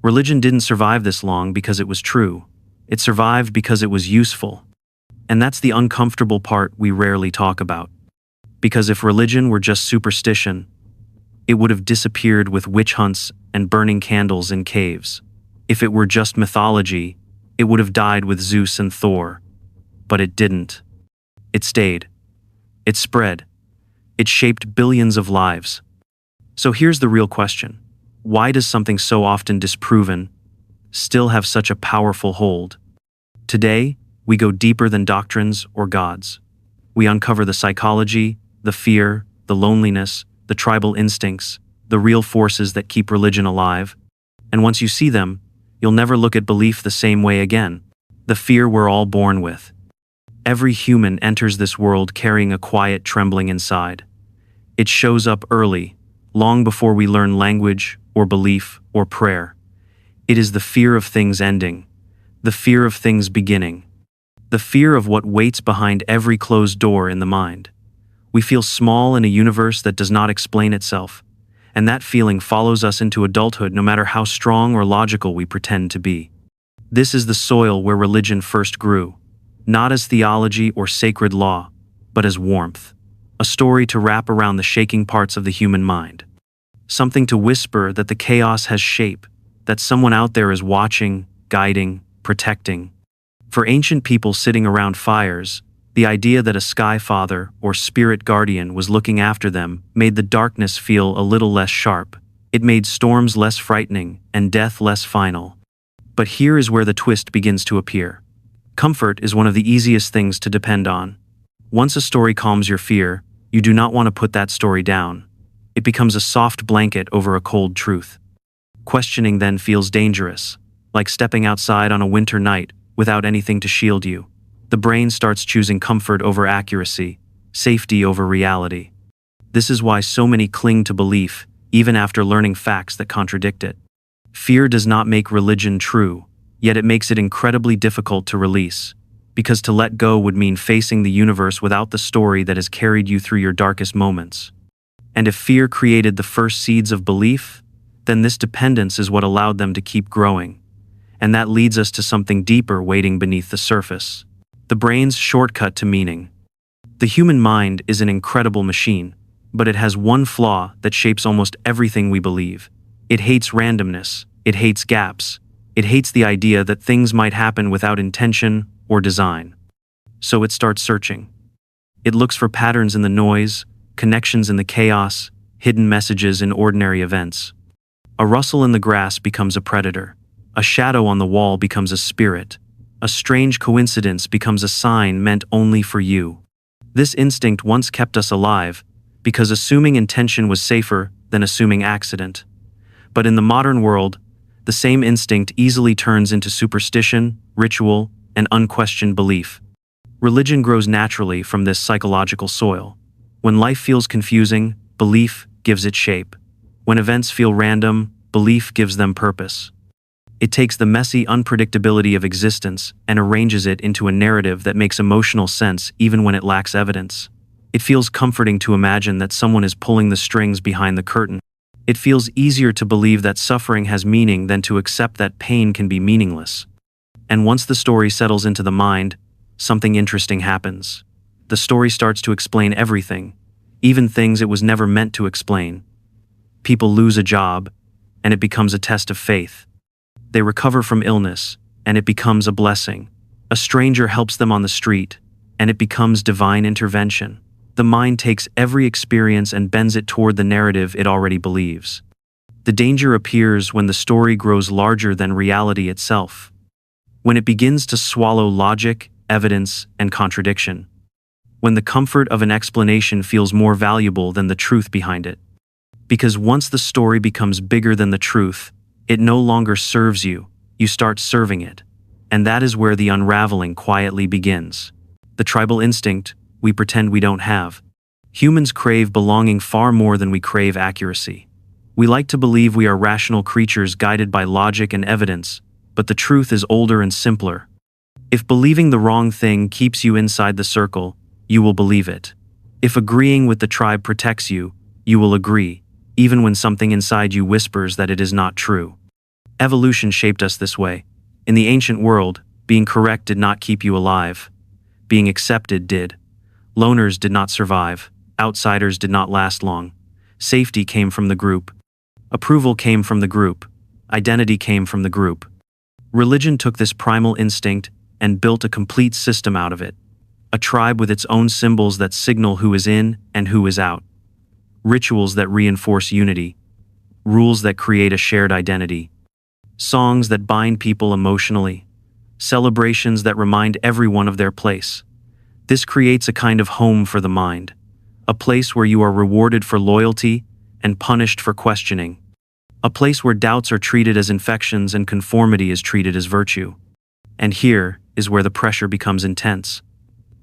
Religion didn't survive this long because it was true. It survived because it was useful. And that's the uncomfortable part we rarely talk about. Because if religion were just superstition, it would have disappeared with witch hunts and burning candles in caves. If it were just mythology, it would have died with Zeus and Thor. But it didn't. It stayed. It spread. It shaped billions of lives. So here's the real question. Why does something so often disproven still have such a powerful hold? Today, we go deeper than doctrines or gods. We uncover the psychology, the fear, the loneliness, the tribal instincts, the real forces that keep religion alive. And once you see them, you'll never look at belief the same way again. The fear we're all born with. Every human enters this world carrying a quiet trembling inside. It shows up early, long before we learn language or belief or prayer. It is the fear of things ending, the fear of things beginning, the fear of what waits behind every closed door in the mind. We feel small in a universe that does not explain itself, and that feeling follows us into adulthood no matter how strong or logical we pretend to be. This is the soil where religion first grew, not as theology or sacred law, but as warmth, a story to wrap around the shaking parts of the human mind. Something to whisper that the chaos has shape, that someone out there is watching, guiding, protecting. For ancient people sitting around fires, the idea that a sky father or spirit guardian was looking after them made the darkness feel a little less sharp. It made storms less frightening and death less final. But here is where the twist begins to appear. Comfort is one of the easiest things to depend on. Once a story calms your fear, you do not want to put that story down. It becomes a soft blanket over a cold truth. Questioning then feels dangerous, like stepping outside on a winter night without anything to shield you. The brain starts choosing comfort over accuracy, safety over reality. This is why so many cling to belief, even after learning facts that contradict it. Fear does not make religion true, yet it makes it incredibly difficult to release, because to let go would mean facing the universe without the story that has carried you through your darkest moments. And if fear created the first seeds of belief, then this dependence is what allowed them to keep growing. And that leads us to something deeper waiting beneath the surface. The brain's shortcut to meaning. The human mind is an incredible machine, but it has one flaw that shapes almost everything we believe. It hates randomness, it hates gaps, it hates the idea that things might happen without intention or design. So it starts searching. It looks for patterns in the noise, connections in the chaos, hidden messages in ordinary events. A rustle in the grass becomes a predator. A shadow on the wall becomes a spirit. A strange coincidence becomes a sign meant only for you. This instinct once kept us alive, because assuming intention was safer than assuming accident. But in the modern world, the same instinct easily turns into superstition, ritual, and unquestioned belief. Religion grows naturally from this psychological soil. When life feels confusing, belief gives it shape. When events feel random, belief gives them purpose. It takes the messy unpredictability of existence and arranges it into a narrative that makes emotional sense even when it lacks evidence. It feels comforting to imagine that someone is pulling the strings behind the curtain. It feels easier to believe that suffering has meaning than to accept that pain can be meaningless. And once the story settles into the mind, something interesting happens. The story starts to explain everything, even things it was never meant to explain. People lose a job, and it becomes a test of faith. They recover from illness, and it becomes a blessing. A stranger helps them on the street, and it becomes divine intervention. The mind takes every experience and bends it toward the narrative it already believes. The danger appears when the story grows larger than reality itself. When it begins to swallow logic, evidence, and contradiction. When the comfort of an explanation feels more valuable than the truth behind it. Because once the story becomes bigger than the truth, it no longer serves you, you start serving it. And that is where the unraveling quietly begins. The tribal instinct we pretend we don't have. Humans crave belonging far more than we crave accuracy. We like to believe we are rational creatures guided by logic and evidence, but the truth is older and simpler. If believing the wrong thing keeps you inside the circle, you will believe it. If agreeing with the tribe protects you, you will agree, even when something inside you whispers that it is not true. Evolution shaped us this way. In the ancient world, being correct did not keep you alive. Being accepted did. Loners did not survive. Outsiders did not last long. Safety came from the group. Approval came from the group. Identity came from the group. Religion took this primal instinct and built a complete system out of it. A tribe with its own symbols that signal who is in and who is out. Rituals that reinforce unity. Rules that create a shared identity. Songs that bind people emotionally. Celebrations that remind everyone of their place. This creates a kind of home for the mind. A place where you are rewarded for loyalty and punished for questioning. A place where doubts are treated as infections and conformity is treated as virtue. And here is where the pressure becomes intense.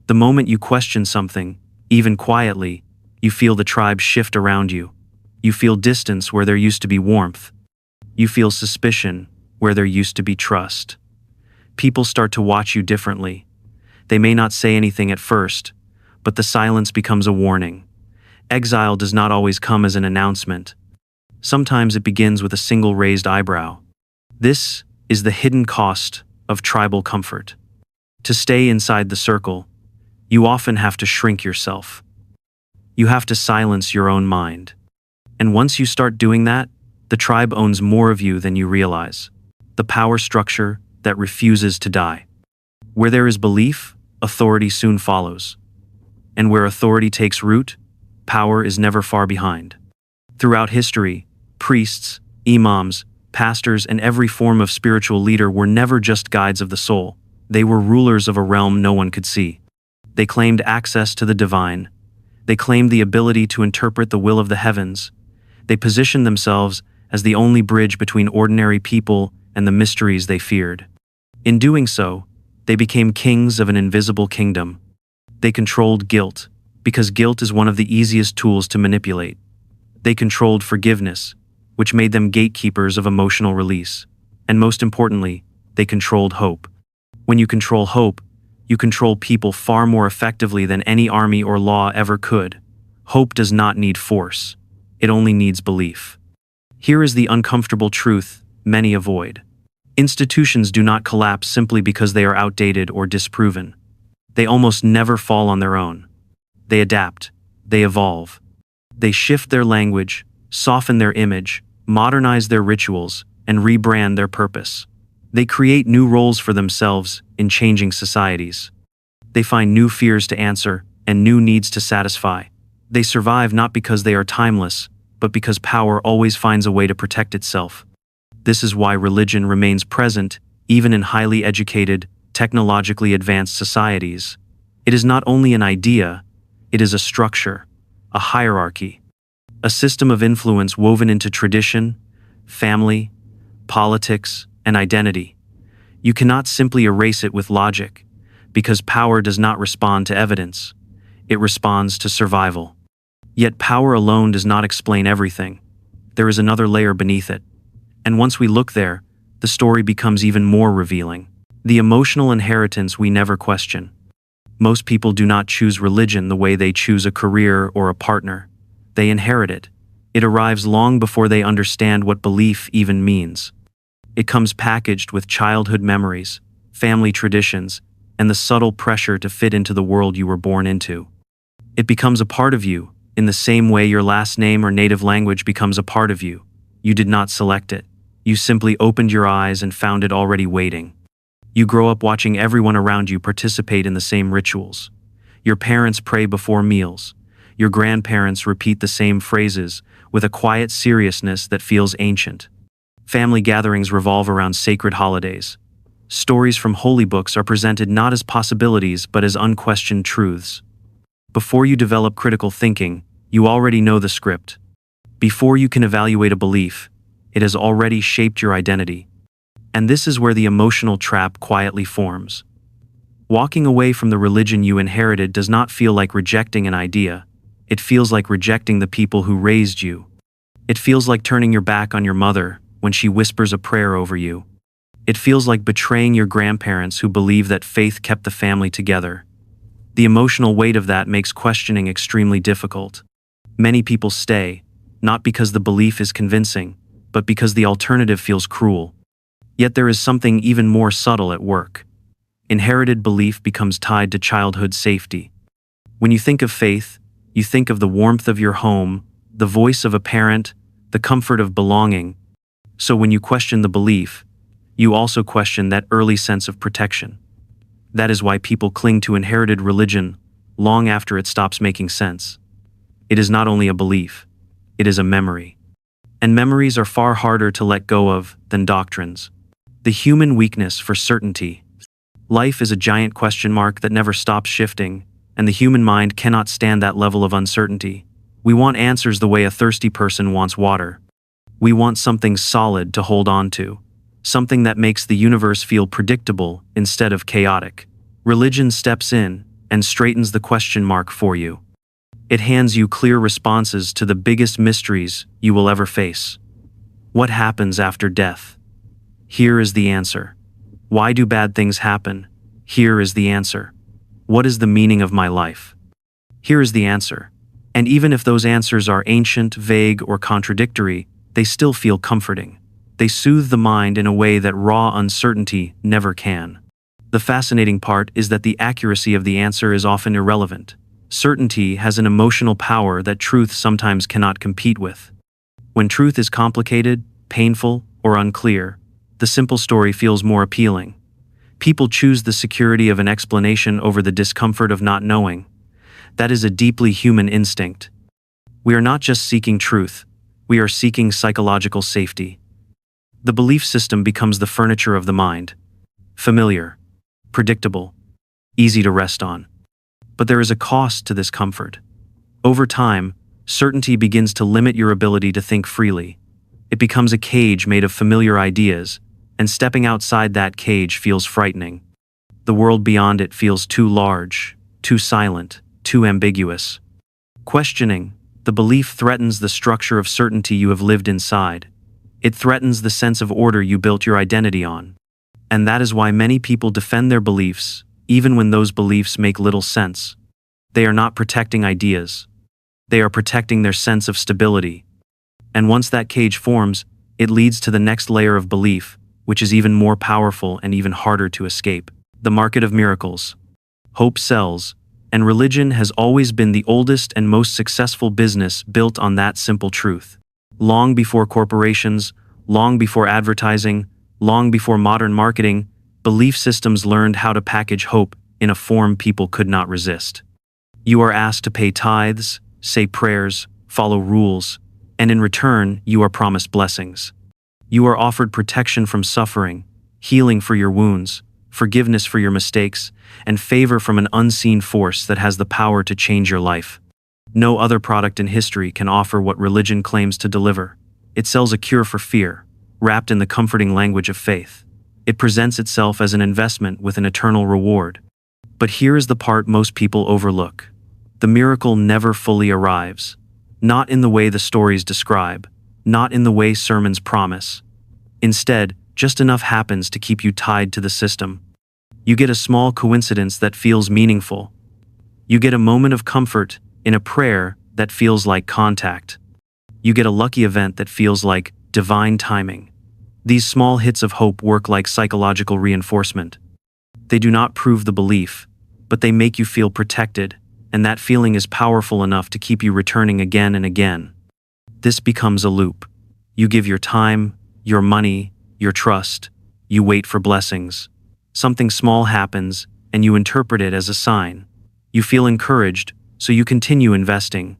The moment you question something, even quietly, you feel the tribe shift around you. You feel distance where there used to be warmth. You feel suspicion where there used to be trust. People start to watch you differently. They may not say anything at first, but the silence becomes a warning. Exile does not always come as an announcement. Sometimes it begins with a single raised eyebrow. This is the hidden cost of tribal comfort. To stay inside the circle, you often have to shrink yourself. You have to silence your own mind. And once you start doing that, the tribe owns more of you than you realize. The power structure that refuses to die. Where there is belief, authority soon follows. And where authority takes root, power is never far behind. Throughout history, priests, imams, pastors, and every form of spiritual leader were never just guides of the soul. They were rulers of a realm no one could see. They claimed access to the divine. They claimed the ability to interpret the will of the heavens. They positioned themselves as the only bridge between ordinary people and the mysteries they feared. In doing so, they became kings of an invisible kingdom. They controlled guilt, because guilt is one of the easiest tools to manipulate. They controlled forgiveness, which made them gatekeepers of emotional release. And most importantly, they controlled hope. When you control hope, you control people far more effectively than any army or law ever could. Hope does not need force. It only needs belief. Here is the uncomfortable truth many avoid. Institutions do not collapse simply because they are outdated or disproven. They almost never fall on their own. They adapt. They evolve. They shift their language, soften their image, modernize their rituals, and rebrand their purpose. They create new roles for themselves in changing societies. They find new fears to answer and new needs to satisfy. They survive not because they are timeless, but because power always finds a way to protect itself. This is why religion remains present even in highly educated, technologically advanced societies. It is not only an idea, it is a structure, a hierarchy, a system of influence woven into tradition, family, politics, and identity. You cannot simply erase it with logic, because power does not respond to evidence. It responds to survival. Yet power alone does not explain everything. There is another layer beneath it. And once we look there, the story becomes even more revealing. The emotional inheritance we never question. Most people do not choose religion the way they choose a career or a partner. They inherit it. It arrives long before they understand what belief even means. It comes packaged with childhood memories, family traditions, and the subtle pressure to fit into the world you were born into. It becomes a part of you, in the same way your last name or native language becomes a part of you. You did not select it. You simply opened your eyes and found it already waiting. You grow up watching everyone around you participate in the same rituals. Your parents pray before meals. Your grandparents repeat the same phrases with a quiet seriousness that feels ancient. Family gatherings revolve around sacred holidays. Stories from holy books are presented not as possibilities but as unquestioned truths. Before you develop critical thinking, you already know the script. Before you can evaluate a belief, it has already shaped your identity. And this is where the emotional trap quietly forms. Walking away from the religion you inherited does not feel like rejecting an idea. It feels like rejecting the people who raised you. It feels like turning your back on your mother when she whispers a prayer over you. It feels like betraying your grandparents who believe that faith kept the family together. The emotional weight of that makes questioning extremely difficult. Many people stay, not because the belief is convincing, but because the alternative feels cruel. Yet there is something even more subtle at work. Inherited belief becomes tied to childhood safety. When you think of faith, you think of the warmth of your home, the voice of a parent, the comfort of belonging. So when you question the belief, you also question that early sense of protection. That is why people cling to inherited religion long after it stops making sense. It is not only a belief, it is a memory. And memories are far harder to let go of than doctrines. The human weakness for certainty. Life is a giant question mark that never stops shifting, and the human mind cannot stand that level of uncertainty. We want answers the way a thirsty person wants water. We want something solid to hold on to, something that makes the universe feel predictable instead of chaotic. Religion steps in and straightens the question mark for you. It hands you clear responses to the biggest mysteries you will ever face. What happens after death? Here is the answer. Why do bad things happen? Here is the answer. What is the meaning of my life? Here is the answer. And even if those answers are ancient, vague, or contradictory, they still feel comforting. They soothe the mind in a way that raw uncertainty never can. The fascinating part is that the accuracy of the answer is often irrelevant. Certainty has an emotional power that truth sometimes cannot compete with. When truth is complicated, painful, or unclear, the simple story feels more appealing. People choose the security of an explanation over the discomfort of not knowing. That is a deeply human instinct. We are not just seeking truth, we are seeking psychological safety. The belief system becomes the furniture of the mind. Familiar, predictable, easy to rest on. But there is a cost to this comfort. Over time, certainty begins to limit your ability to think freely. It becomes a cage made of familiar ideas, and stepping outside that cage feels frightening. The world beyond it feels too large, too silent, too ambiguous. Questioning the belief threatens the structure of certainty you have lived inside. It threatens the sense of order you built your identity on. And that is why many people defend their beliefs, even when those beliefs make little sense. They are not protecting ideas. They are protecting their sense of stability. And once that cage forms, it leads to the next layer of belief, which is even more powerful and even harder to escape. The market of miracles. Hope sells, and religion has always been the oldest and most successful business built on that simple truth. Long before corporations, long before advertising, long before modern marketing, belief systems learned how to package hope in a form people could not resist. You are asked to pay tithes, say prayers, follow rules, and in return, you are promised blessings. You are offered protection from suffering, healing for your wounds, forgiveness for your mistakes, and favor from an unseen force that has the power to change your life. No other product in history can offer what religion claims to deliver. It sells a cure for fear, wrapped in the comforting language of faith. It presents itself as an investment with an eternal reward. But here is the part most people overlook. The miracle never fully arrives. Not in the way the stories describe, not in the way sermons promise. Instead, just enough happens to keep you tied to the system. You get a small coincidence that feels meaningful. You get a moment of comfort in a prayer that feels like contact. You get a lucky event that feels like divine timing. These small hits of hope work like psychological reinforcement. They do not prove the belief, but they make you feel protected, and that feeling is powerful enough to keep you returning again and again. This becomes a loop. You give your time, your money, your trust. You wait for blessings. Something small happens, and you interpret it as a sign. You feel encouraged, so you continue investing.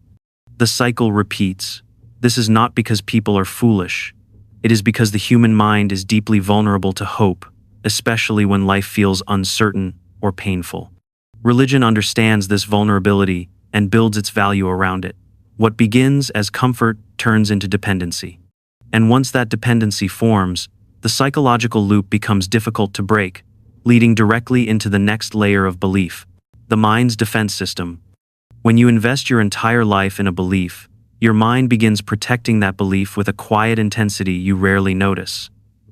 The cycle repeats. This is not because people are foolish. It is because the human mind is deeply vulnerable to hope, especially when life feels uncertain or painful. Religion understands this vulnerability and builds its value around it. What begins as comfort turns into dependency. And once that dependency forms, the psychological loop becomes difficult to break, leading directly into the next layer of belief, the mind's defense system. When you invest your entire life in a belief, your mind begins protecting that belief with a quiet intensity you rarely notice.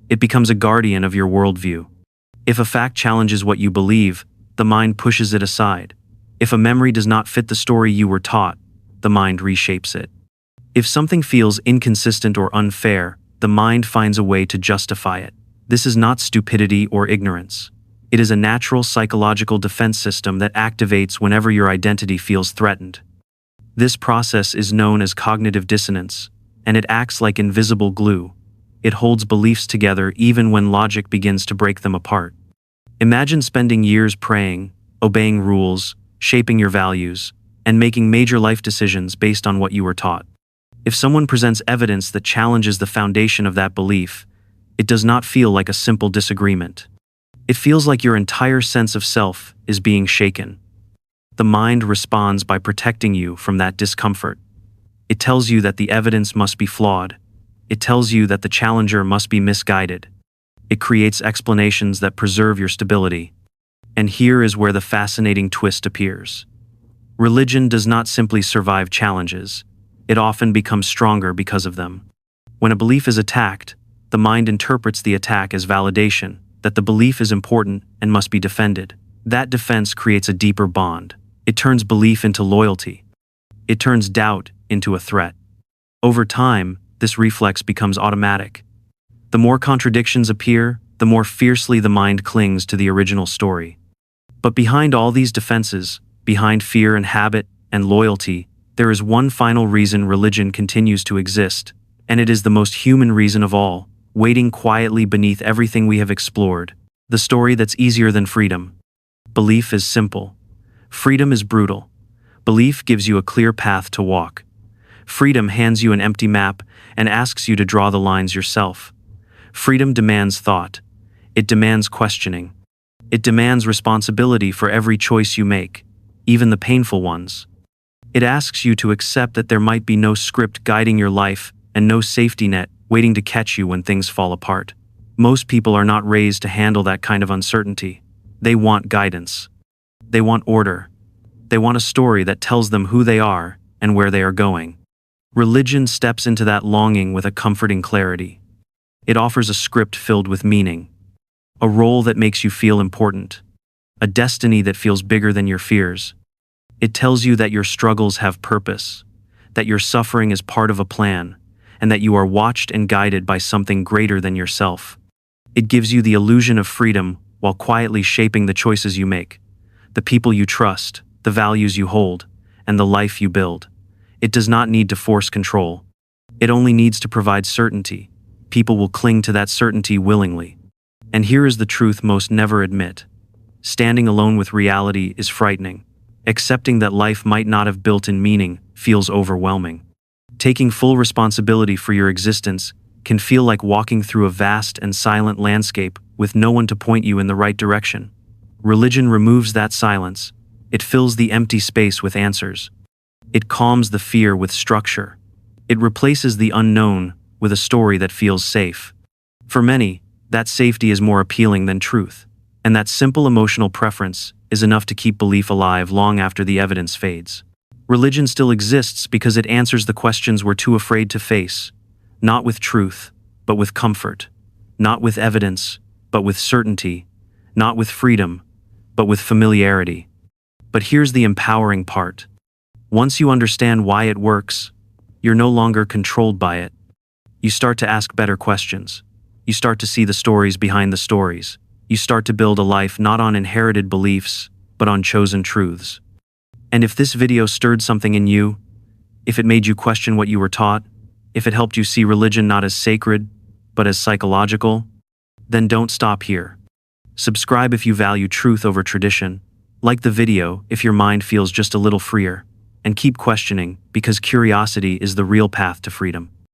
It becomes a guardian of your worldview. If a fact challenges what you believe, the mind pushes it aside. If a memory does not fit the story you were taught, the mind reshapes it. If something feels inconsistent or unfair, the mind finds a way to justify it. This is not stupidity or ignorance. It is a natural psychological defense system that activates whenever your identity feels threatened. This process is known as cognitive dissonance, and it acts like invisible glue. It holds beliefs together even when logic begins to break them apart. Imagine spending years praying, obeying rules, shaping your values, and making major life decisions based on what you were taught. If someone presents evidence that challenges the foundation of that belief, it does not feel like a simple disagreement. It feels like your entire sense of self is being shaken. The mind responds by protecting you from that discomfort. It tells you that the evidence must be flawed. It tells you that the challenger must be misguided. It creates explanations that preserve your stability. And here is where the fascinating twist appears. Religion does not simply survive challenges. It often becomes stronger because of them. When a belief is attacked, the mind interprets the attack as validation, that the belief is important and must be defended. That defense creates a deeper bond. It turns belief into loyalty. It turns doubt into a threat. Over time, this reflex becomes automatic. The more contradictions appear, the more fiercely the mind clings to the original story. But behind all these defenses, behind fear and habit and loyalty, there is one final reason religion continues to exist, and it is the most human reason of all, waiting quietly beneath everything we have explored. The story that's easier than freedom. Belief is simple. Freedom is brutal. Belief gives you a clear path to walk. Freedom hands you an empty map and asks you to draw the lines yourself. Freedom demands thought. It demands questioning. It demands responsibility for every choice you make, even the painful ones. It asks you to accept that there might be no script guiding your life and no safety net waiting to catch you when things fall apart. Most people are not raised to handle that kind of uncertainty. They want guidance. They want order. They want a story that tells them who they are and where they are going. Religion steps into that longing with a comforting clarity. It offers a script filled with meaning, a role that makes you feel important, a destiny that feels bigger than your fears. It tells you that your struggles have purpose, that your suffering is part of a plan, and that you are watched and guided by something greater than yourself. It gives you the illusion of freedom while quietly shaping the choices you make, the people you trust, the values you hold, and the life you build. It does not need to force control. It only needs to provide certainty. People will cling to that certainty willingly. And here is the truth most never admit. Standing alone with reality is frightening. Accepting that life might not have built-in meaning feels overwhelming. Taking full responsibility for your existence can feel like walking through a vast and silent landscape with no one to point you in the right direction. Religion removes that silence. It fills the empty space with answers. It calms the fear with structure. It replaces the unknown with a story that feels safe. For many, that safety is more appealing than truth, and that simple emotional preference is enough to keep belief alive long after the evidence fades. Religion still exists because it answers the questions we're too afraid to face, not with truth, but with comfort, not with evidence, but with certainty, not with freedom, but with familiarity. But here's the empowering part. Once you understand why it works, you're no longer controlled by it. You start to ask better questions. You start to see the stories behind the stories. You start to build a life not on inherited beliefs, but on chosen truths. And if this video stirred something in you, if it made you question what you were taught, if it helped you see religion not as sacred, but as psychological, then don't stop here. Subscribe if you value truth over tradition. Like the video if your mind feels just a little freer. And keep questioning, because curiosity is the real path to freedom.